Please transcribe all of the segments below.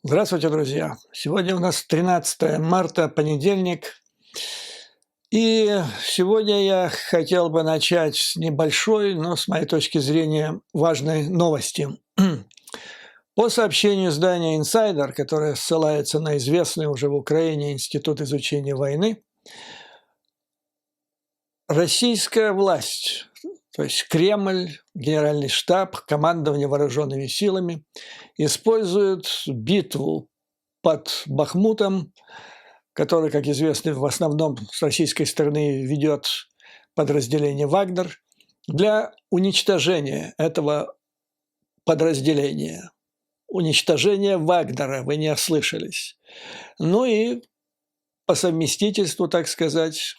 Здравствуйте, друзья! Сегодня у нас 13 марта, понедельник. И сегодня я хотел бы начать с небольшой, но, с моей точки зрения, важной новости. По сообщению издания Insider, которое ссылается на известный уже в Украине Институт изучения войны, российская власть, то есть Кремль, Генеральный штаб, командование вооруженными силами, используют битву под Бахмутом, который, как известно, в основном с российской стороны ведет подразделение «Вагнер», для уничтожения этого подразделения. Уничтожение Вагнера, вы не ослышались. Ну и по совместительству, так сказать,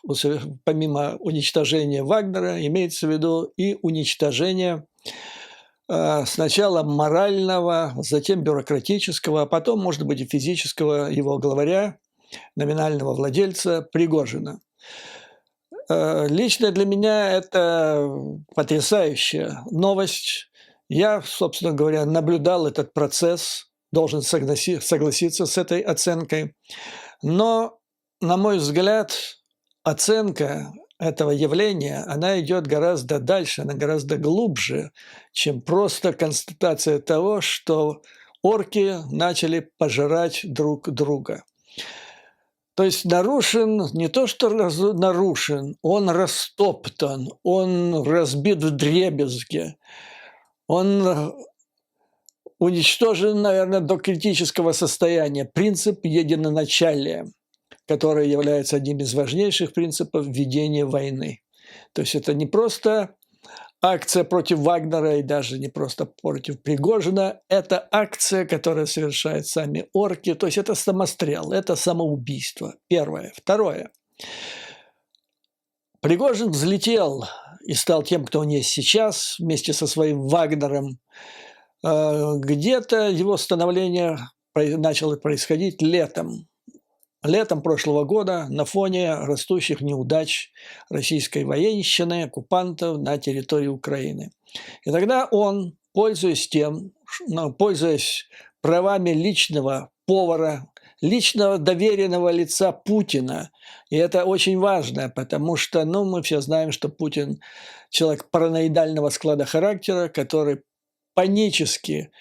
помимо уничтожения Вагнера, имеется в виду и уничтожение сначала морального, затем бюрократического, а потом, может быть, и физического его главаря, номинального владельца Пригожина. Лично для меня это потрясающая новость. Я, собственно говоря, наблюдал этот процесс, должен согласиться с этой оценкой. Но, на мой взгляд, оценка этого явления, она идет гораздо дальше, она гораздо глубже, чем просто констатация того, что орки начали пожирать друг друга. То есть нарушен, не то что нарушен, он растоптан, он разбит вдребезги, он уничтожен, наверное, до критического состояния. Принцип единоначалия, который является одним из важнейших принципов ведения войны. То есть это не просто акция против Вагнера и даже не просто против Пригожина, это акция, которую совершают сами орки, то есть это самострел, это самоубийство, первое. Второе. Пригожин взлетел и стал тем, кто он есть сейчас, вместе со своим Вагнером. Где-то его становление начало происходить летом. Летом прошлого года на фоне растущих неудач российской военщины, оккупантов на территории Украины. И тогда он, пользуясь правами личного повара, личного доверенного лица Путина, и это очень важно, потому что мы все знаем, что Путин человек параноидального склада характера, который панически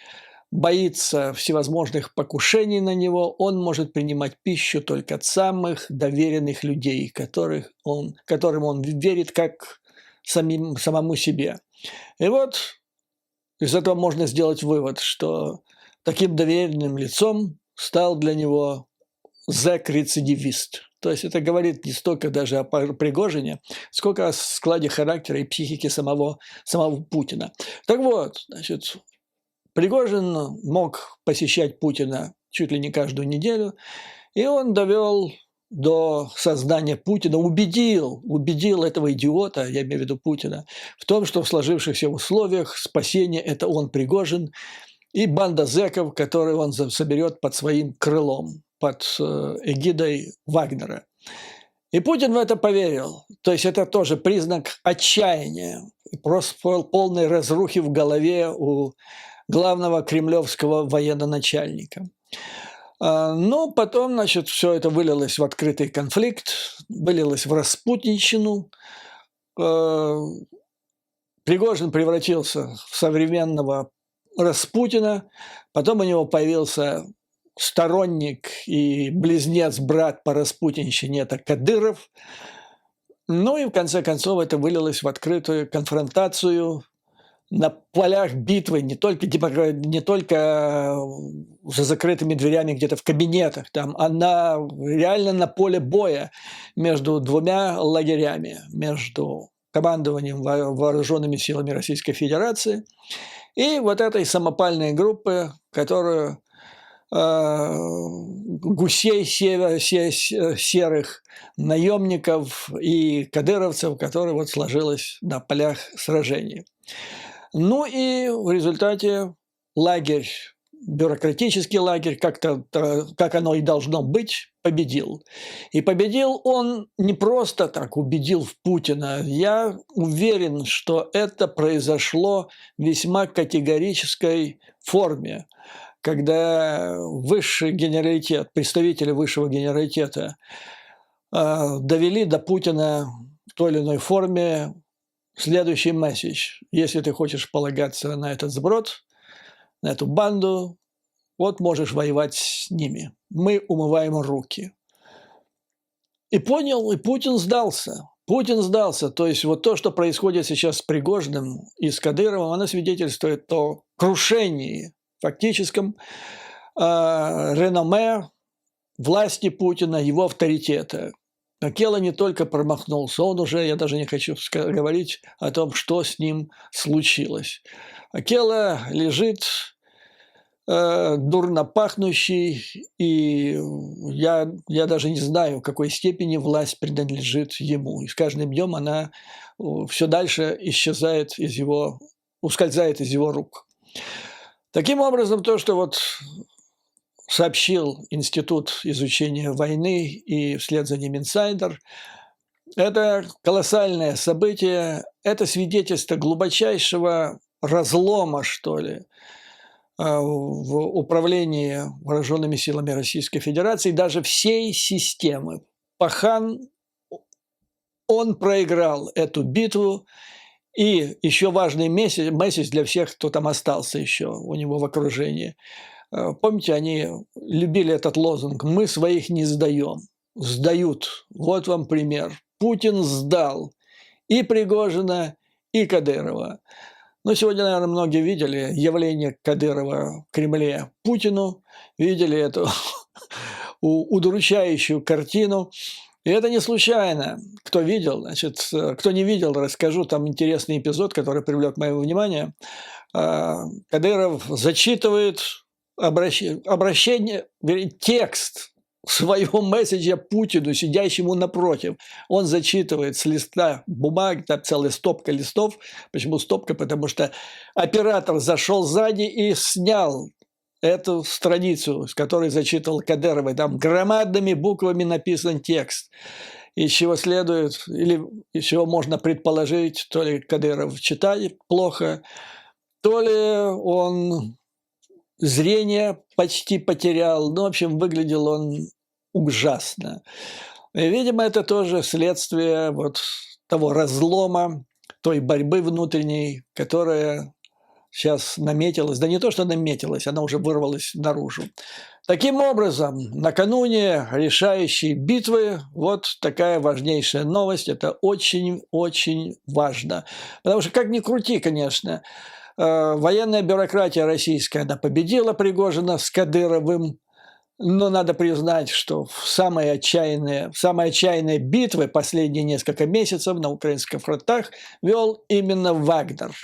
боится всевозможных покушений на него, он может принимать пищу только от самых доверенных людей, которым он верит как самому себе. И вот из этого можно сделать вывод, что таким доверенным лицом стал для него зэк-рецидивист. То есть это говорит не столько даже о Пригожине, сколько о складе характера и психике самого Путина. Так вот, значит, Пригожин мог посещать Путина чуть ли не каждую неделю, и он довел до сознания Путина, убедил этого идиота, я имею в виду Путина, в том, что в сложившихся условиях спасение – это он, Пригожин, и банда зэков, которую он соберет под своим крылом, под эгидой Вагнера. И Путин в это поверил. То есть это тоже признак отчаяния, просто полной разрухи в голове у главного кремлевского военачальника. Но потом, значит, все это вылилось в открытый конфликт, вылилось в распутничину. Пригожин превратился в современного Распутина, потом у него появился сторонник и близнец-брат по распутинщине – это Кадыров. Ну и в конце концов это вылилось в открытую конфронтацию на полях битвы, не только за закрытыми дверями где-то в кабинетах, а реально на поле боя между двумя лагерями, между командованием вооруженными силами Российской Федерации и вот этой самопальной группы, которую гусей серых, наемников и кадыровцев, которые вот сложилось на полях сражений. Ну и в результате лагерь, бюрократический лагерь, как оно и должно быть, победил. И победил он не просто так, убедил в Путина. Я уверен, что это произошло в весьма категорической форме, когда высший генералитет, представители высшего генералитета довели до Путина в той или иной форме следующий месседж. Если ты хочешь полагаться на этот сброд, на эту банду, вот можешь воевать с ними. Мы умываем руки. И понял, и Путин сдался. Путин сдался. То есть вот то, что происходит сейчас с Пригожиным и с Кадыровым, оно свидетельствует о крушении фактическом реноме власти Путина, его авторитета. Акела не только промахнулся, он уже, я даже не хочу говорить о том, что с ним случилось. Акела лежит дурно пахнущий, и я даже не знаю, в какой степени власть принадлежит ему. И с каждым днем она все дальше ускользает из его рук. Таким образом, то, что вот сообщил Институт изучения войны и вслед за ним инсайдер, это колоссальное событие, это свидетельство глубочайшего разлома, что ли, в управлении вооруженными силами Российской Федерации, даже всей системы. Пахан, он проиграл эту битву, и еще важный месседж для всех, кто там остался еще у него в окружении. Помните, они любили этот лозунг «Мы своих не сдаем». Сдают. Вот вам пример. Путин сдал и Пригожина, и Кадырова. Но сегодня, наверное, многие видели явление Кадырова в Кремле Путину, видели эту удручающую картину. И это не случайно. Кто видел, значит, кто не видел, расскажу, там интересный эпизод, который привлек мое внимание. Кадыров зачитывает обращение, текст своего месседжа Путину, сидящему напротив. Он зачитывает с листа бумаги, там целая стопка листов. Почему стопка? Потому что оператор зашел сзади и снял эту страницу, с которой зачитывал Кадыров. Там громадными буквами написан текст. Из чего следует, или из чего можно предположить, то ли Кадыров читает плохо, то ли он зрение почти потерял. Ну, в общем, выглядел он ужасно. И, видимо, это тоже следствие вот того разлома, той борьбы внутренней, которая сейчас наметилась. Да не то, что наметилась, она уже вырвалась наружу. Таким образом, накануне решающей битвы вот такая важнейшая новость. Это очень-очень важно. Потому что, как ни крути, конечно, военная бюрократия российская, она победила Пригожина с Кадыровым, но надо признать, что в самые отчаянные битвы последние несколько месяцев на украинских фронтах вел именно Вагнер.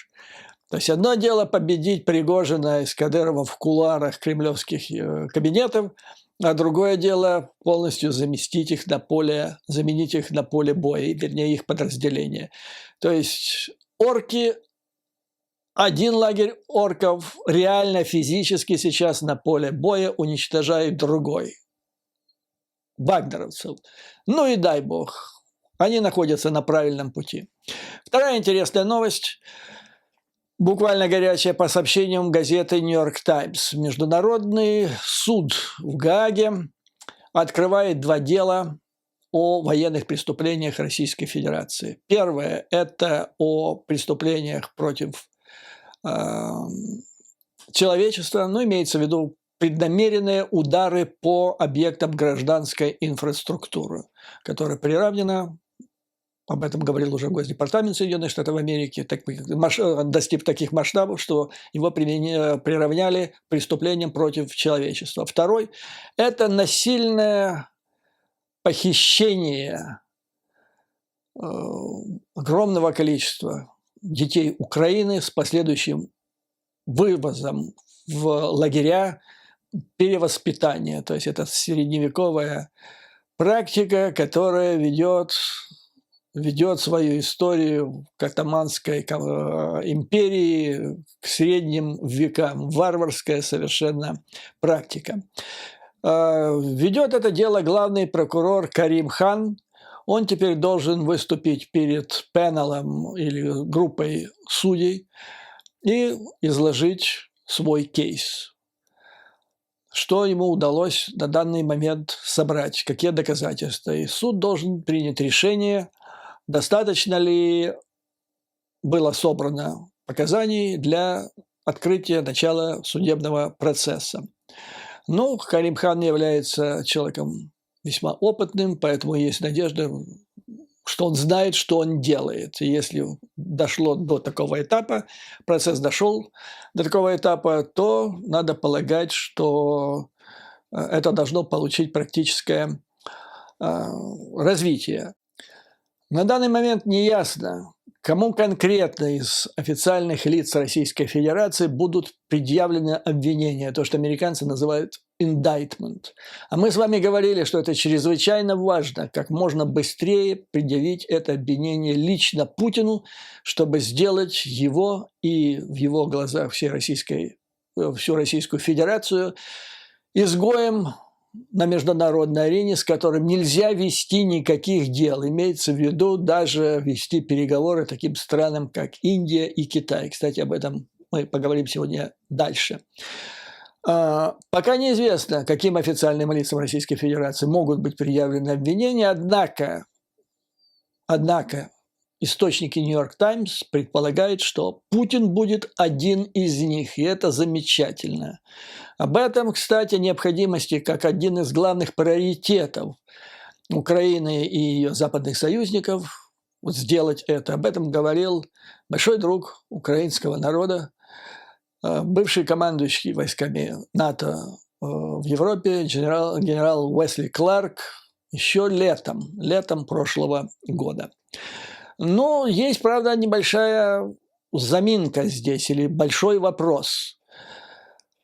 То есть одно дело победить Пригожина и Кадырова в кулуарах кремлевских кабинетов, а другое дело полностью заменить их на поле боя, вернее, их подразделения. То есть один лагерь орков реально физически сейчас на поле боя уничтожает другой. Вагнеровцев. Ну и дай бог, они находятся на правильном пути. Вторая интересная новость, буквально горячая, по сообщениям газеты «Нью-Йорк Таймс». Международный суд в Гааге открывает 2 дела о военных преступлениях Российской Федерации. Первое – это о преступлениях против человечества, но имеется в виду преднамеренные удары по объектам гражданской инфраструктуры, которая приравнена, об этом говорил уже Госдепартамент Соединенных Штатов Америки, достиг таких масштабов, что его приравняли к преступлениям против человечества. Второй – это насильное похищение огромного количества детей Украины с последующим вывозом в лагеря перевоспитания. То есть это средневековая практика, которая ведет свою историю к Оттоманской империи, к средним векам. Варварская совершенно практика. Ведет это дело главный прокурор Карим Хан. Он теперь должен выступить перед панелом или группой судей и изложить свой кейс. что ему удалось на данный момент собрать, какие доказательства. И суд должен принять решение, достаточно ли было собрано показаний для открытия начала судебного процесса. Но Карим-хан является человеком весьма опытным, поэтому есть надежда, что он знает, что он делает. И если дошло до такого этапа, процесс дошел до такого этапа, то надо полагать, что это должно получить практическое развитие. На данный момент неясно, кому конкретно из официальных лиц Российской Федерации будут предъявлены обвинения, то, что американцы называют indictment. А мы с вами говорили, что это чрезвычайно важно, как можно быстрее предъявить это обвинение лично Путину, чтобы сделать его и в его глазах всю Российскую Федерацию изгоем на международной арене, с которым нельзя вести никаких дел. Имеется в виду даже вести переговоры таким странам, как Индия и Китай. Кстати, об этом мы поговорим сегодня дальше. Пока неизвестно, каким официальным лицам Российской Федерации могут быть предъявлены обвинения, однако источники «Нью-Йорк Таймс» предполагают, что Путин будет один из них, и это замечательно. Об этом, кстати, необходимости как один из главных приоритетов Украины и ее западных союзников сделать это. Об этом говорил большой друг украинского народа, бывший командующий войсками НАТО в Европе, генерал Уэсли Кларк, еще летом прошлого года. Но есть, правда, небольшая заминка здесь или большой вопрос.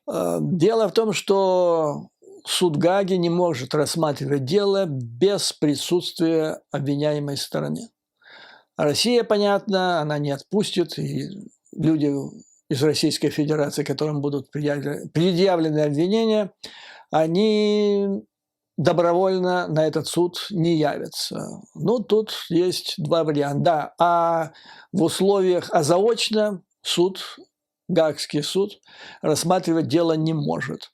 Дело в том, что суд Гааги не может рассматривать дело без присутствия обвиняемой стороны. А Россия, понятно, она не отпустит, и люди из Российской Федерации, которым будут предъявлены обвинения, они добровольно на этот суд не явятся. Ну, тут есть два варианта. Да, а в условиях заочно Гаагский суд рассматривать дело не может.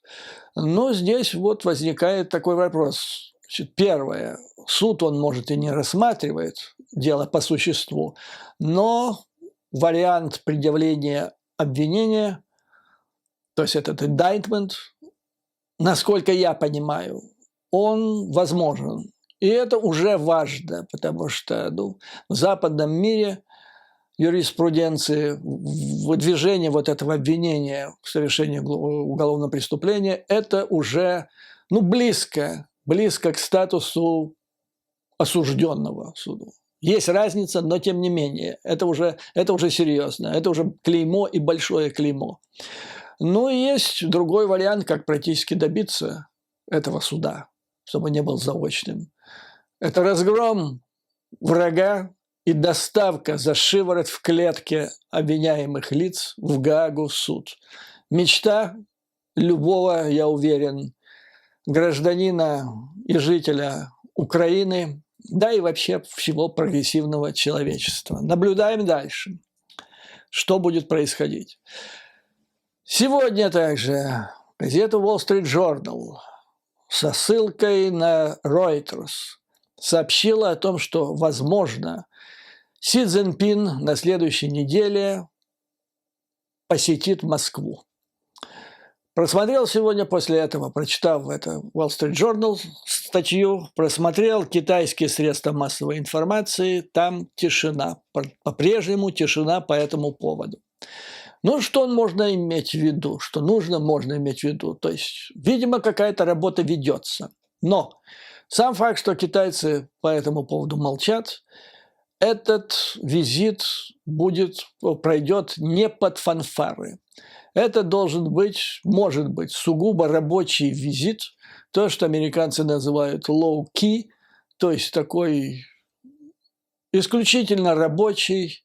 Но здесь вот возникает такой вопрос. Первое. Суд он, может, и не рассматривает дело по существу, но вариант предъявления обвинения, то есть этот indictment, насколько я понимаю, он возможен. И это уже важно, потому что в западном мире юриспруденции выдвижение вот этого обвинения в совершении уголовного преступления – это уже близко к статусу осужденного суду. Есть разница, но тем не менее, это уже серьезно, это уже клеймо и большое клеймо. Ну и есть другой вариант, как практически добиться этого суда, чтобы не был заочным. Это разгром врага и доставка за шиворот в клетке обвиняемых лиц в Гаагу суд. Мечта любого, я уверен, гражданина и жителя Украины, да и вообще всего прогрессивного человечества. Наблюдаем дальше, что будет происходить. Сегодня также газета Wall Street Journal со ссылкой на Reuters сообщила о том, что, возможно, Си Цзиньпин на следующей неделе посетит Москву. Просмотрел сегодня после этого, прочитав это Wall Street Journal статью, просмотрел китайские средства массовой информации, там тишина, по-прежнему тишина по этому поводу. Ну, что можно иметь в виду, что можно иметь в виду. То есть, видимо, какая-то работа ведется. Но сам факт, что китайцы по этому поводу молчат, этот визит пройдет не под фанфары. Это может быть сугубо рабочий визит, то, что американцы называют low-key, то есть такой исключительно рабочий,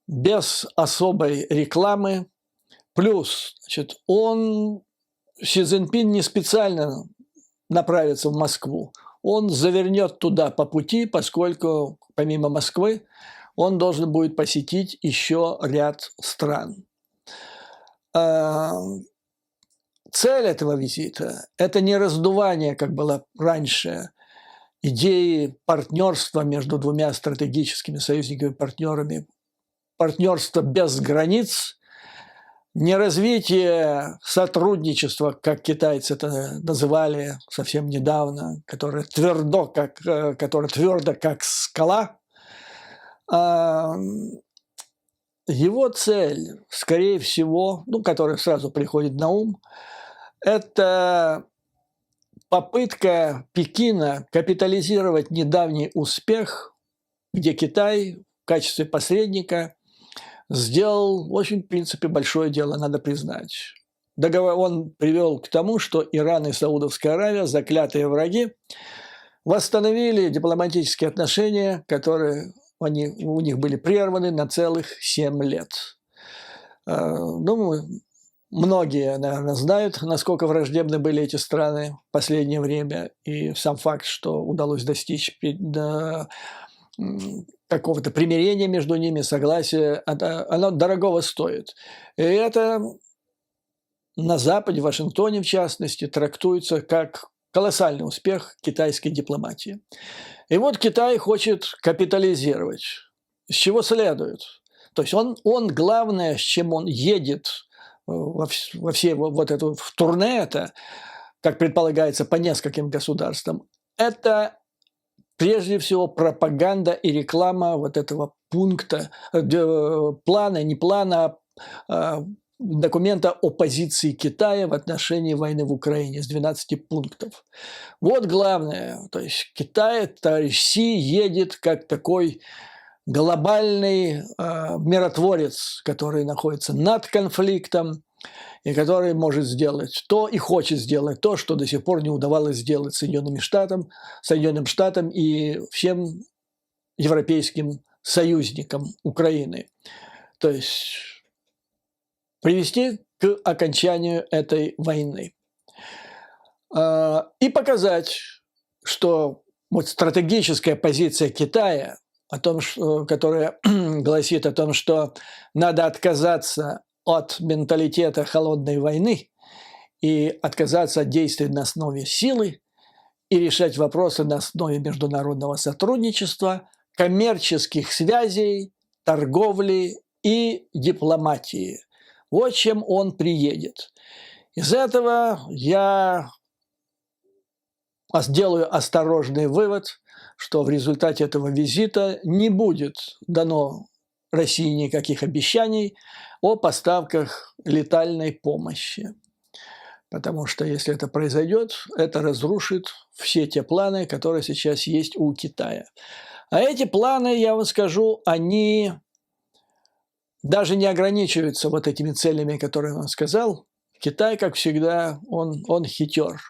без особой рекламы. Плюс, Си Цзиньпин не специально направится в Москву. Он завернет туда по пути, поскольку помимо Москвы он должен будет посетить еще ряд стран. цель этого визита – это не раздувание, как было раньше, идеи партнерства между двумя стратегическими союзниками-партнерами, партнерство без границ, не развитие сотрудничества, как китайцы это называли совсем недавно, которое твердо, как скала. Его цель, скорее всего, которая сразу приходит на ум, это попытка Пекина капитализировать недавний успех, где Китай в качестве посредника сделал очень, в принципе, большое дело, надо признать. Договор он привел к тому, что Иран и Саудовская Аравия, заклятые враги, восстановили дипломатические отношения, которые у них были прерваны на целых 7 лет. Многие, наверное, знают, насколько враждебны были эти страны в последнее время, и сам факт, что удалось достичь какого-то примирения между ними, согласия, оно дорогого стоит. И это на Западе, в Вашингтоне в частности, трактуется как колоссальный успех китайской дипломатии. И вот Китай хочет капитализировать. С чего следует? То есть он главное, с чем он едет во все вот это в турне, это, как предполагается, по нескольким государствам, это прежде всего пропаганда и реклама вот этого пункта, документа о позиции Китая в отношении войны в Украине с 12 пунктов. Вот главное, то есть Китай, товарищ Си, едет как такой глобальный миротворец, который находится над конфликтом и который может сделать то и хочет сделать то, что до сих пор не удавалось сделать Соединенным Штатам и всем европейским союзникам Украины. То есть привести к окончанию этой войны. И показать, что вот стратегическая позиция Китая, которая гласит о том, что надо отказаться от менталитета холодной войны и отказаться от действий на основе силы и решать вопросы на основе международного сотрудничества, коммерческих связей, торговли и дипломатии. Вот чем он приедет. Из этого я сделаю осторожный вывод, что в результате этого визита не будет дано России никаких обещаний о поставках летальной помощи. Потому что если это произойдет, это разрушит все те планы, которые сейчас есть у Китая. А эти планы, я вам скажу, они даже не ограничиваются вот этими целями, которые я вам сказал. Китай, как всегда, он хитер.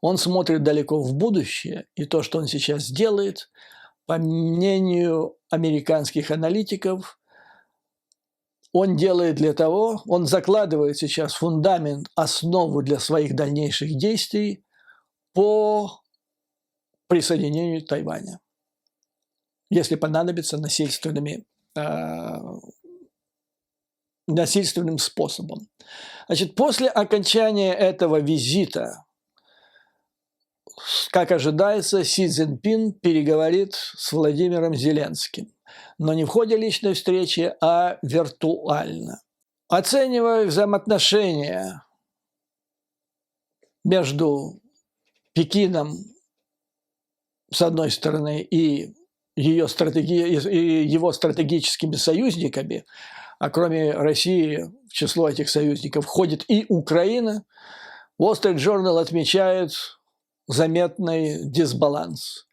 Он смотрит далеко в будущее, и то, что он сейчас делает, по мнению американских аналитиков, он делает для того, он закладывает сейчас фундамент, основу для своих дальнейших действий по присоединению Тайваня, если понадобится насильственным способом. Значит, после окончания этого визита, как ожидается, Си Цзиньпин переговорит с Владимиром Зеленским, но не в ходе личной встречи, а виртуально. Оценивая взаимоотношения между Пекином, с одной стороны, и его стратегическими союзниками, а кроме России в число этих союзников входит и Украина, Wall Street Journal отмечает заметный дисбаланс.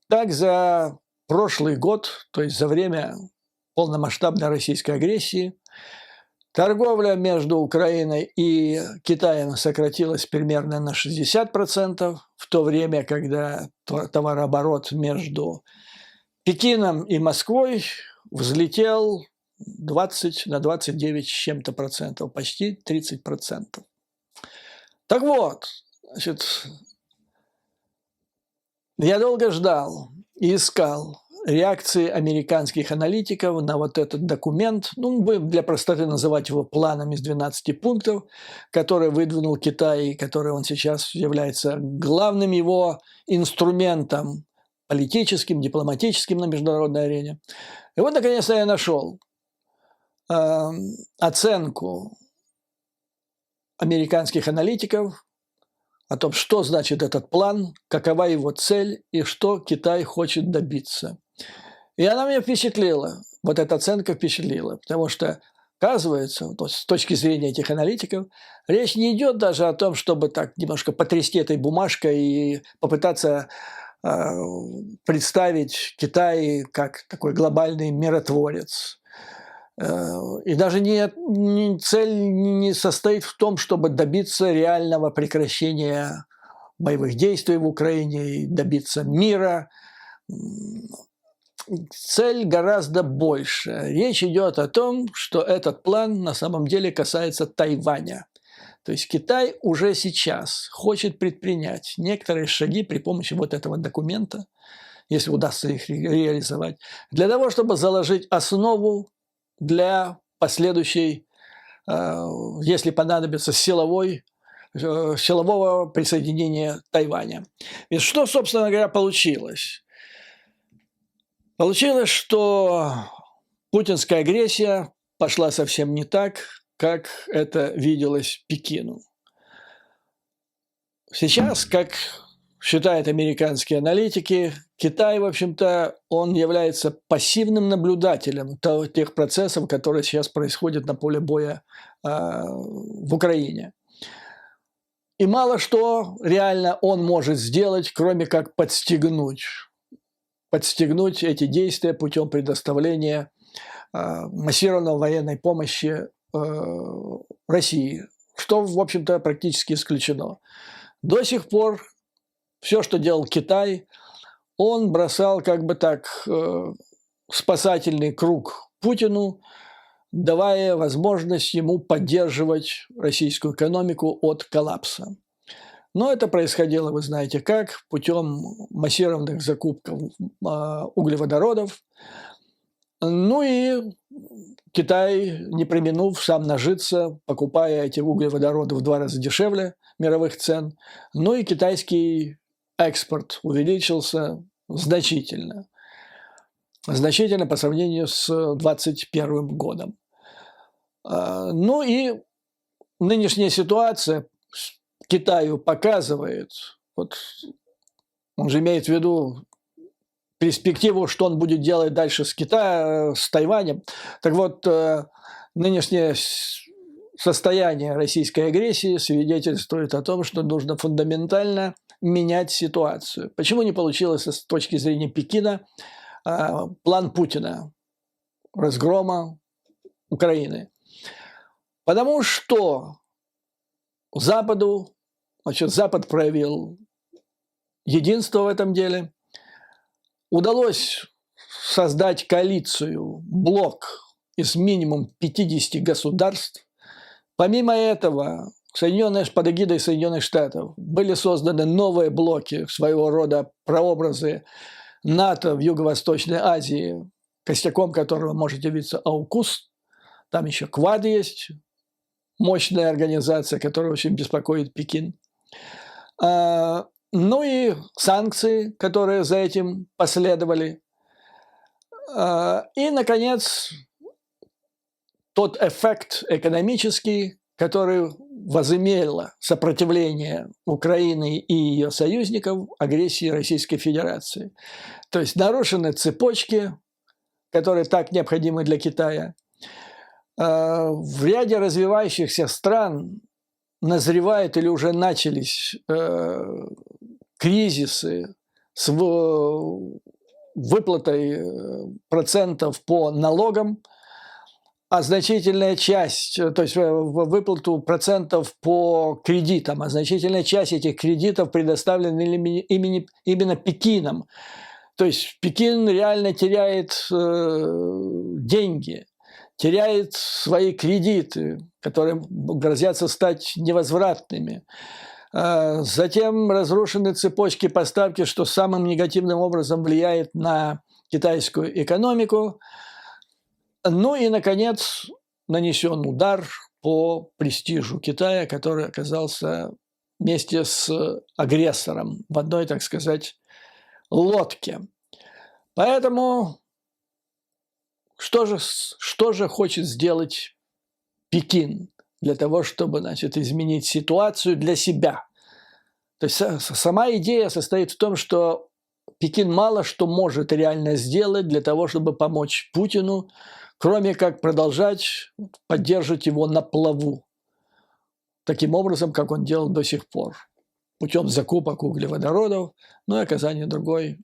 Так, за прошлый год, то есть за время полномасштабной российской агрессии, торговля между Украиной и Китаем сократилась примерно на 60%, в то время, когда товарооборот между Пекином и Москвой взлетел 20 на 29 с чем-то процентов, почти 30%. Так вот, значит, я долго ждал и искал реакции американских аналитиков на вот этот документ, ну, будем для простоты называть его планом из 12 пунктов, который выдвинул Китай, который он сейчас является главным его инструментом политическим, дипломатическим на международной арене. И вот, наконец-то, я нашел оценку американских аналитиков о том, что значит этот план, какова его цель и что Китай хочет добиться. И она меня впечатлила, вот эта оценка впечатлила, потому что, оказывается, с точки зрения этих аналитиков, речь не идет даже о том, чтобы так немножко потрясти этой бумажкой и попытаться представить Китай как такой глобальный миротворец. И даже цель не состоит в том, чтобы добиться реального прекращения боевых действий в Украине и добиться мира. Цель гораздо больше. Речь идет о том, что этот план на самом деле касается Тайваня. То есть Китай уже сейчас хочет предпринять некоторые шаги при помощи вот этого документа, если удастся их реализовать, для того, чтобы заложить основу для последующей, если понадобится, силового присоединения Тайваня. И что, собственно говоря, получилось? Получилось, что путинская агрессия пошла совсем не так, как это виделось Пекину. Сейчас, как считают американские аналитики, Китай, в общем-то, он является пассивным наблюдателем тех процессов, которые сейчас происходят на поле боя в Украине. И мало что реально он может сделать, кроме как подстегнуть эти действия путем предоставления массированной военной помощи России, что, в общем-то, практически исключено. До сих пор все, что делал Китай, он бросал как бы так спасательный круг Путину, давая возможность ему поддерживать российскую экономику от коллапса. Но это происходило, вы знаете как, путем массированных закупок углеводородов. Ну и Китай, не преминув сам нажиться, покупая эти углеводороды в 2 раза дешевле мировых цен, ну и китайский экспорт увеличился значительно по сравнению с 2021 годом. Ну и нынешняя ситуация Китаю показывает, вот он же имеет в виду перспективу, что он будет делать дальше с Китаем, с Тайванем. Так вот, нынешнее состояние российской агрессии свидетельствует о том, что нужно фундаментально менять ситуацию. Почему не получилось с точки зрения Пекина план Путина разгрома Украины? Потому что Запад проявил единство в этом деле. Удалось создать коалицию, блок из минимум 50 государств. Помимо этого, под эгидой Соединенных Штатов были созданы новые блоки, своего рода прообразы НАТО в Юго-Восточной Азии, костяком которого может явиться АУКУС. Там еще КВАД есть, мощная организация, которая очень беспокоит Пекин. Ну и санкции, которые за этим последовали. И, наконец, тот эффект экономический, который возымело сопротивление Украины и ее союзников агрессии Российской Федерации. То есть нарушены цепочки, которые так необходимы для Китая. В ряде развивающихся стран назревают или уже начались кризисы с выплатой процентов по налогам, а значительная часть, то есть выплату процентов по кредитам, а значительная часть этих кредитов предоставлена именно Пекином. То есть Пекин реально теряет деньги, теряет свои кредиты, которые грозятся стать невозвратными. Затем разрушены цепочки поставки, что самым негативным образом влияет на китайскую экономику. Ну и, наконец, нанесен удар по престижу Китая, который оказался вместе с агрессором в одной, так сказать, лодке. Поэтому что же хочет сделать Пекин для того, чтобы, значит, изменить ситуацию для себя? То есть сама идея состоит в том, что Пекин мало что может реально сделать для того, чтобы помочь Путину, кроме как продолжать поддерживать его на плаву, таким образом, как он делал до сих пор, путем закупок углеводородов, ну и оказания другой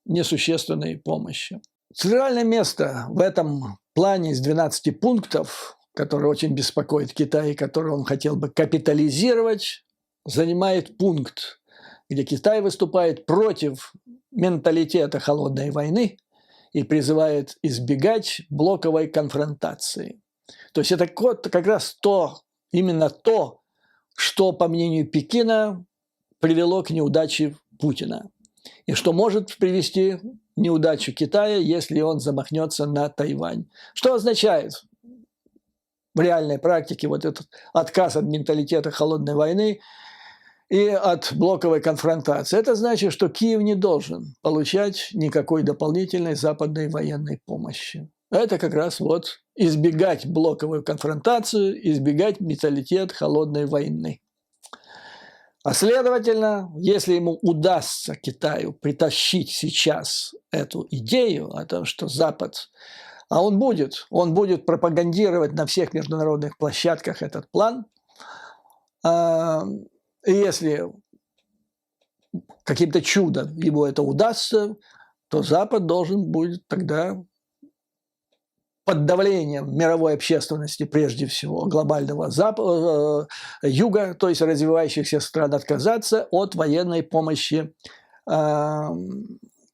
несущественной помощи. Центральное место в этом плане из 12 пунктов, который очень беспокоит Китай, который он хотел бы капитализировать, занимает пункт, где Китай выступает против менталитета холодной войны и призывает избегать блоковой конфронтации. То есть это как раз именно то, что, по мнению Пекина, привело к неудаче Путина. И что может привести к неудаче Китая, если он замахнется на Тайвань. Что означает в реальной практике вот этот отказ от менталитета холодной войны и от блоковой конфронтации? Это значит, что Киев не должен получать никакой дополнительной западной военной помощи. Это как раз вот избегать блоковую конфронтацию, избегать менталитет холодной войны. А следовательно, если ему удастся Китаю притащить сейчас эту идею о том, что Запад, а он будет пропагандировать на всех международных площадках этот план, и если каким-то чудом ему это удастся, то Запад должен будет тогда под давлением мировой общественности, прежде всего глобального юга, то есть развивающихся стран, отказаться от военной помощи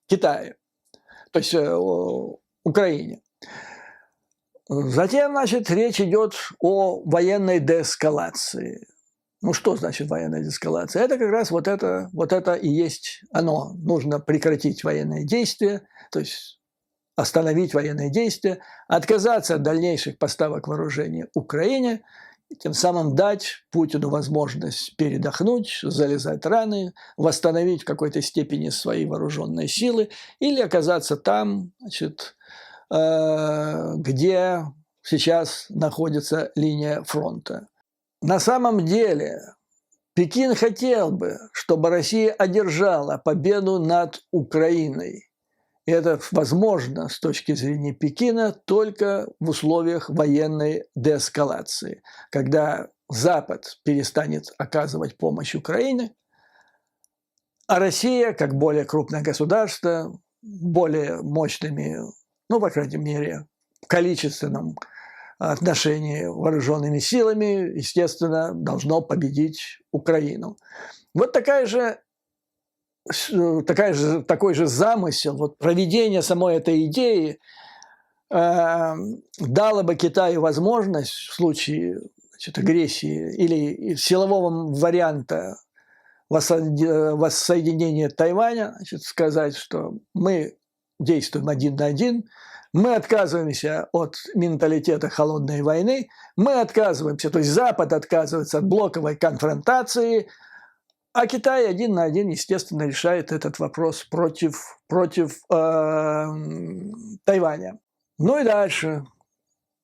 Китаю, то есть Украине. Затем, значит, речь идет о военной деэскалации. Ну, что значит военная деэскалация? Это как раз вот это и есть оно. Нужно прекратить военные действия, то есть остановить военные действия, отказаться от дальнейших поставок вооружения Украине, и тем самым дать Путину возможность передохнуть, залезать раны, восстановить в какой-то степени свои вооруженные силы или оказаться там, значит, где сейчас находится линия фронта. На самом деле Пекин хотел бы, чтобы Россия одержала победу над Украиной. И это возможно с точки зрения Пекина только в условиях военной деэскалации, когда Запад перестанет оказывать помощь Украине, а Россия, как более крупное государство, более мощными, ну, по крайней мере, в количественном отношении вооруженными силами, естественно, должно победить Украину. Вот такой же замысел, вот проведение самой этой идеи дало бы Китаю возможность в случае, значит, агрессии или силового варианта воссоединения Тайваня, значит, сказать, что мы действуем один на один, мы отказываемся от менталитета холодной войны, мы отказываемся, то есть Запад отказывается от блоковой конфронтации, а Китай один на один, естественно, решает этот вопрос против Тайваня. Ну и дальше.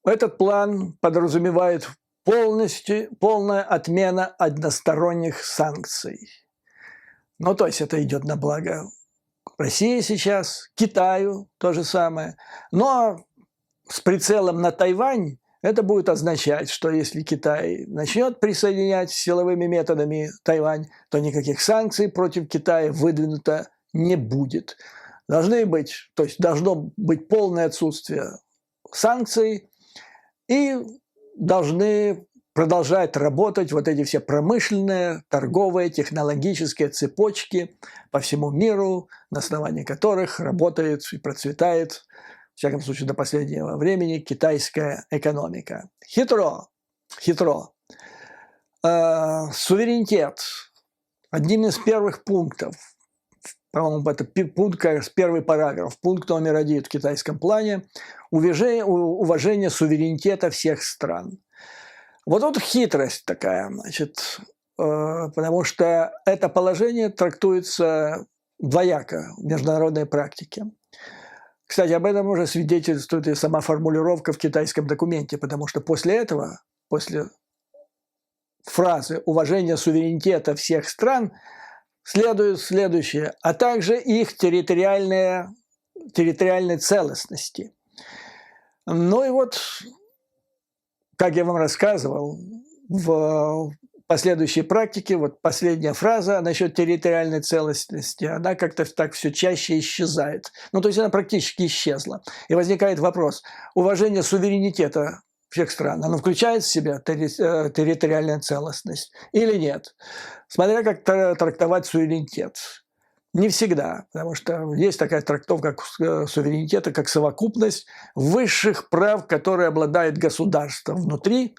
Этот план подразумевает полная отмена односторонних санкций. Ну, то есть это идет на благо России сейчас, Китаю то же самое. Но с прицелом на Тайвань это будет означать, что если Китай начнет присоединять силовыми методами Тайвань, то никаких санкций против Китая выдвинуто не будет. Должно быть полное отсутствие санкций, и должны продолжать работать вот эти все промышленные, торговые, технологические цепочки по всему миру, на основании которых работает и процветает, в всяком случае до последнего времени, китайская экономика. Хитро. Суверенитет. Одним из первых пунктов по-моему, это пункт, первый параграф, пункт номер 1 в китайском плане – уважение суверенитета всех стран. Вот тут хитрость такая, значит, потому что это положение трактуется двояко в международной практике. Кстати, об этом уже свидетельствует и сама формулировка в китайском документе, потому что после этого, после фразы «уважение суверенитета всех стран» следует следующее, а также их территориальной целостности. Ну и вот, как я вам рассказывал, в последующей практике, вот последняя фраза насчет территориальной целостности, она как-то так все чаще исчезает. Ну, то есть она практически исчезла. И возникает вопрос, уважение суверенитета всех стран, оно включает в себя территориальную целостность или нет? Смотря как трактовать суверенитет. Не всегда, потому что есть такая трактовка суверенитета, как совокупность высших прав, которые обладает государство внутри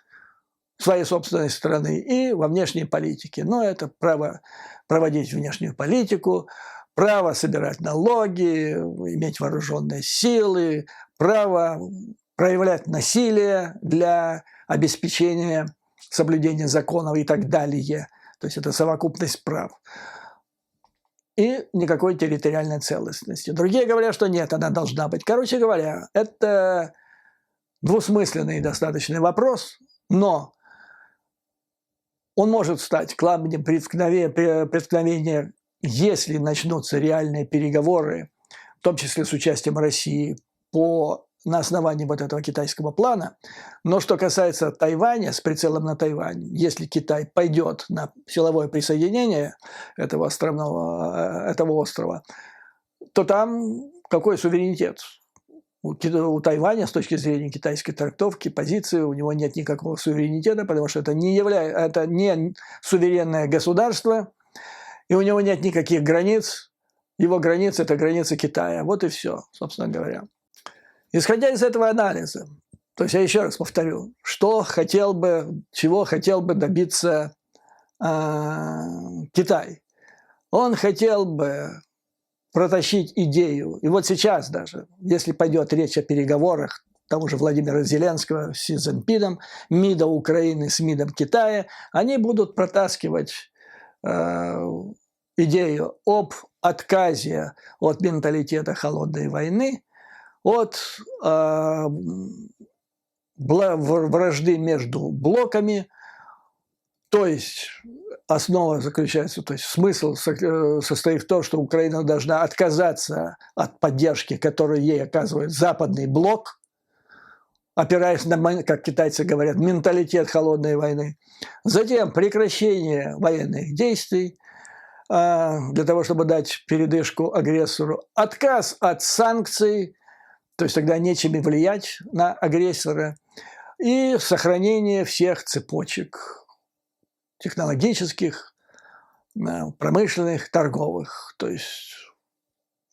своей собственной страны и во внешней политике. Но это право проводить внешнюю политику, право собирать налоги, иметь вооруженные силы, право проявлять насилие для обеспечения соблюдения законов и так далее. То есть это совокупность прав. И никакой территориальной целостности. Другие говорят, что нет, она должна быть. Короче говоря, это двусмысленный достаточный вопрос, но он может стать камнем преткновения, если начнутся реальные переговоры, в том числе с участием России, на основании вот этого китайского плана. Но что касается Тайваня, с прицелом на Тайвань, если Китай пойдет на силовое присоединение этого острова, то там какой суверенитет? У Тайваня с точки зрения китайской трактовки, позиции, у него нет никакого суверенитета, потому что это не суверенное государство, и у него нет никаких границ. Его границы – это границы Китая. Вот и все, собственно говоря. Исходя из этого анализа, то есть я еще раз повторю, чего хотел бы добиться Китай. Он хотел бы протащить идею, и вот сейчас даже, если пойдет речь о переговорах того же Владимира Зеленского с Си Цзиньпином, МИДа Украины с МИДом Китая, они будут протаскивать идею об отказе от менталитета холодной войны, от вражды между блоками, то есть основа заключается, то есть смысл состоит в том, что Украина должна отказаться от поддержки, которую ей оказывает западный блок, опираясь на, как китайцы говорят, менталитет холодной войны. Затем прекращение военных действий для того, чтобы дать передышку агрессору, отказ от санкций, то есть тогда нечем и влиять на агрессора, и сохранение всех цепочек технологических, промышленных, торговых. То есть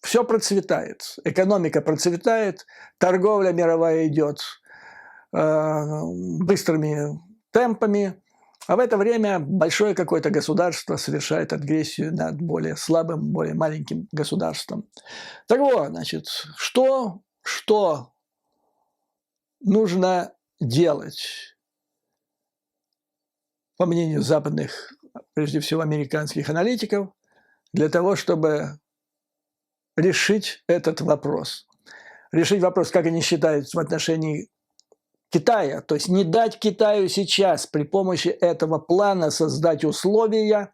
все процветает, экономика процветает, торговля мировая идет быстрыми темпами, а в это время большое какое-то государство совершает агрессию над более слабым, более маленьким государством. Так вот, значит, что нужно делать, по мнению западных, прежде всего американских аналитиков, для того, чтобы решить этот вопрос. Решить вопрос, как они считают в отношении Китая, то есть не дать Китаю сейчас при помощи этого плана создать условия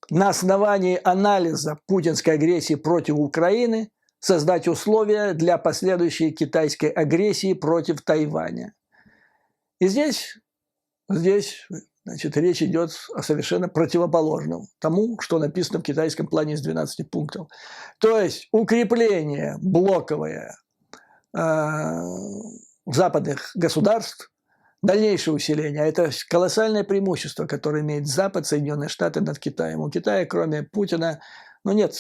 на основании анализа путинской агрессии против Украины, создать условия для последующей китайской агрессии против Тайваня. И здесь значит, речь идет о совершенно противоположном тому, что написано в китайском плане из 12 пунктов. То есть укрепление блоковое западных государств, дальнейшее усиление. Это колоссальное преимущество, которое имеет Запад, Соединенные Штаты над Китаем. У Китая, кроме Путина, нет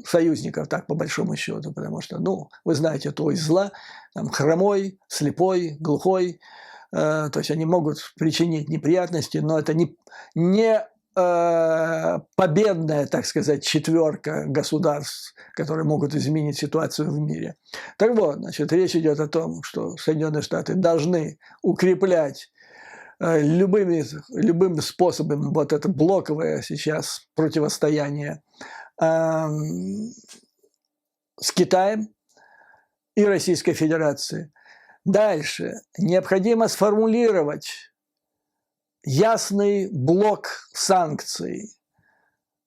союзников, так по большому счету, потому что, вы знаете, то есть зла, там, хромой, слепой, глухой, то есть они могут причинить неприятности, но это не победная, так сказать, четверка государств, которые могут изменить ситуацию в мире. Так вот, значит, речь идет о том, что Соединенные Штаты должны укреплять любым способом вот это блоковое сейчас противостояние с Китаем и Российской Федерацией. Дальше необходимо сформулировать ясный блок санкций,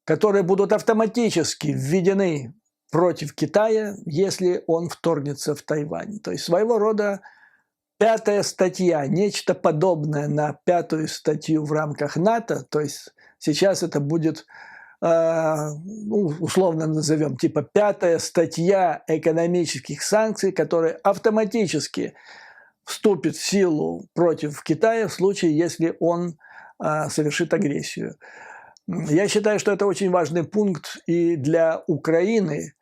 которые будут автоматически введены против Китая, если он вторгнется в Тайвань. То есть своего рода 5-я статья, нечто подобное на 5-ю статью в рамках НАТО. То есть сейчас это будет, условно назовем, типа 5-я статья экономических санкций, которая автоматически вступит в силу против Китая в случае, если он совершит агрессию. Я считаю, что это очень важный пункт и для Украины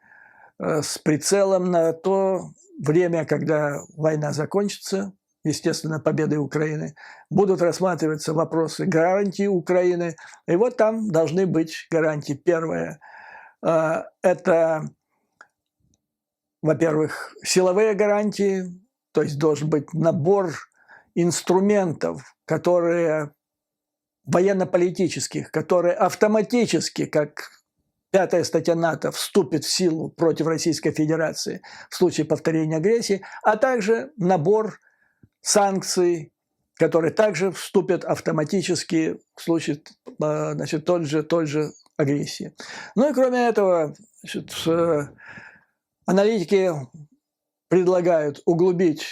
с прицелом на то время, когда война закончится, естественно, победой Украины, будут рассматриваться вопросы гарантий Украины. И вот там должны быть гарантии. Первое – это, во-первых, силовые гарантии, то есть должен быть набор инструментов, которые военно-политических, которые автоматически, как 5-я статья НАТО, вступит в силу против Российской Федерации в случае повторения агрессии, а также набор санкций, которые также вступят автоматически в случае, значит, той же агрессии. Ну и кроме этого, значит, аналитики предлагают углубить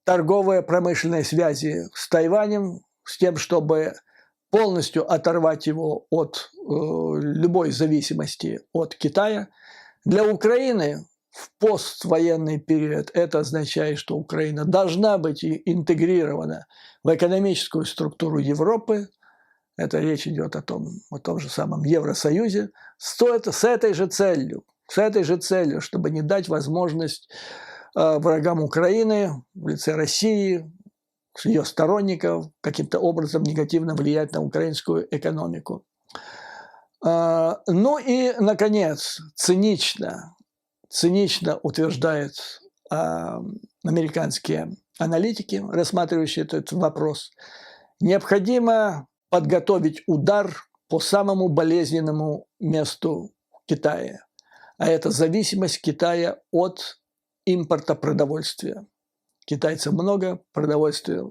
торговые промышленные связи с Тайванем с тем, чтобы полностью оторвать его от любой зависимости от Китая. Для Украины в поствоенный период это означает, что Украина должна быть интегрирована в экономическую структуру Европы. Это речь идет о том же самом Евросоюзе. С этой же целью, чтобы не дать возможность врагам Украины в лице России, ее сторонников, каким-то образом негативно влиять на украинскую экономику. Ну и, наконец, цинично утверждают американские аналитики, рассматривающие этот вопрос, необходимо подготовить удар по самому болезненному месту Китая, а это зависимость Китая от импорта продовольствия. Китайцев много,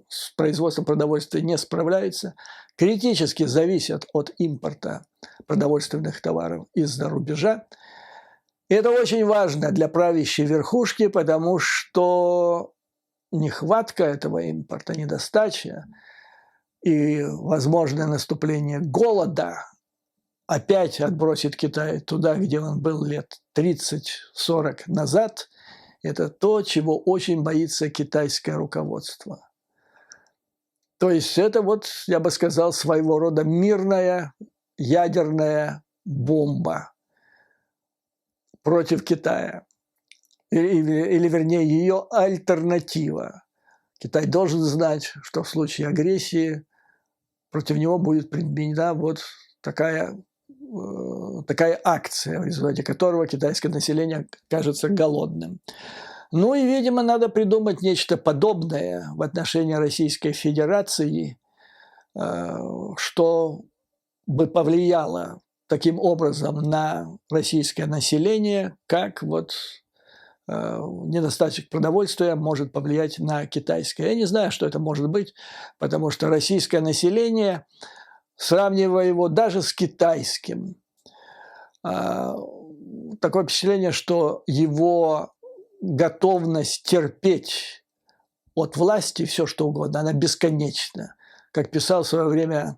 с производством продовольствия не справляются, критически зависят от импорта продовольственных товаров из-за рубежа. И это очень важно для правящей верхушки, потому что нехватка этого импорта, недостача и возможное наступление голода опять отбросит Китай туда, где он был лет 30-40 назад. Это то, чего очень боится китайское руководство. То есть это вот, я бы сказал, своего рода мирная ядерная бомба против Китая. Или вернее, ее альтернатива. Китай должен знать, что в случае агрессии против него будет применена вот такая акция, в результате которого китайское население окажется голодным. Ну и, видимо, надо придумать нечто подобное в отношении Российской Федерации, что бы повлияло таким образом на российское население, как вот недостаток продовольствия может повлиять на китайское. Я не знаю, что это может быть, потому что российское население, сравнивая его даже с китайским, такое впечатление, что его готовность терпеть от власти все, что угодно, она бесконечна. Как писал в свое время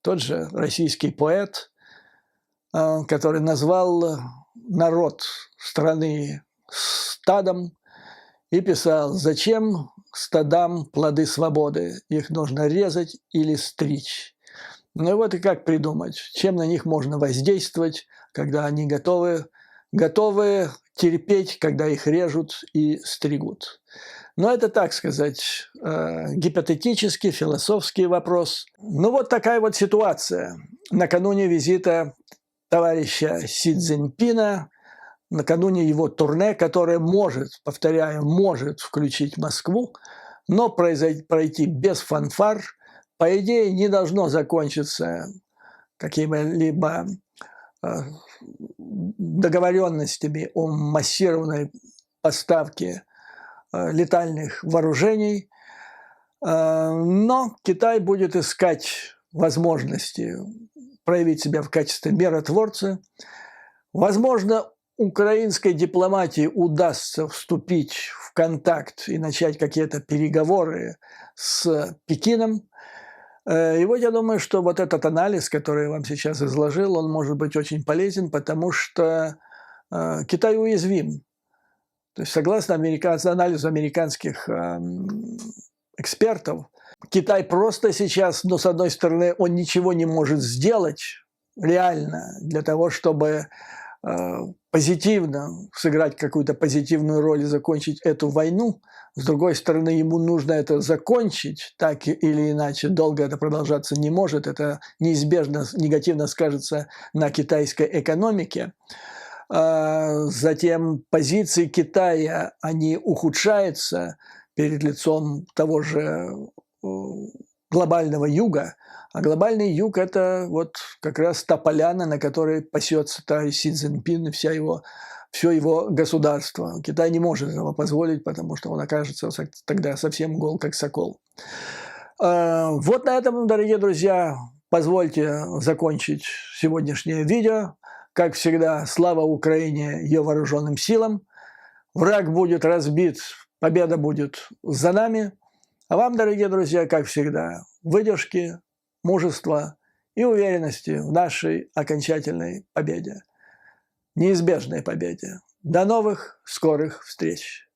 тот же российский поэт, который назвал народ страны стадом и писал: «Зачем стадам плоды свободы? Их нужно резать или стричь». Ну и вот и как придумать, чем на них можно воздействовать, когда они готовы терпеть, когда их режут и стригут. Но это, так сказать, гипотетический, философский вопрос. Ну, вот такая вот ситуация. Накануне визита товарища Си Цзиньпина, накануне его турне, которое может, повторяю, может включить Москву, но пройти без фанфар, по идее, не должно закончиться какими-либо договоренностями о массированной поставке летальных вооружений, но Китай будет искать возможности проявить себя в качестве миротворца. Возможно, украинской дипломатии удастся вступить в контакт и начать какие-то переговоры с Пекином. И вот я думаю, что вот этот анализ, который я вам сейчас изложил, он может быть очень полезен, потому что Китай уязвим. То есть, согласно анализу американских экспертов, Китай просто сейчас, но с одной стороны, он ничего не может сделать реально для того, чтобы позитивно сыграть какую-то позитивную роль и закончить эту войну. С другой стороны, ему нужно это закончить, так или иначе, долго это продолжаться не может, это неизбежно негативно скажется на китайской экономике. Затем позиции Китая, они ухудшаются перед лицом того же глобального юга. А глобальный юг – это вот как раз та поляна, на которой пасется Си Цзиньпин и все его государство. Китай не может этого позволить, потому что он окажется тогда совсем гол, как сокол. Вот на этом, дорогие друзья, позвольте закончить сегодняшнее видео. Как всегда, слава Украине, ее вооруженным силам. Враг будет разбит, победа будет за нами. А вам, дорогие друзья, как всегда, выдержки, мужества и уверенности в нашей окончательной победе. Неизбежной победе. До новых скорых встреч!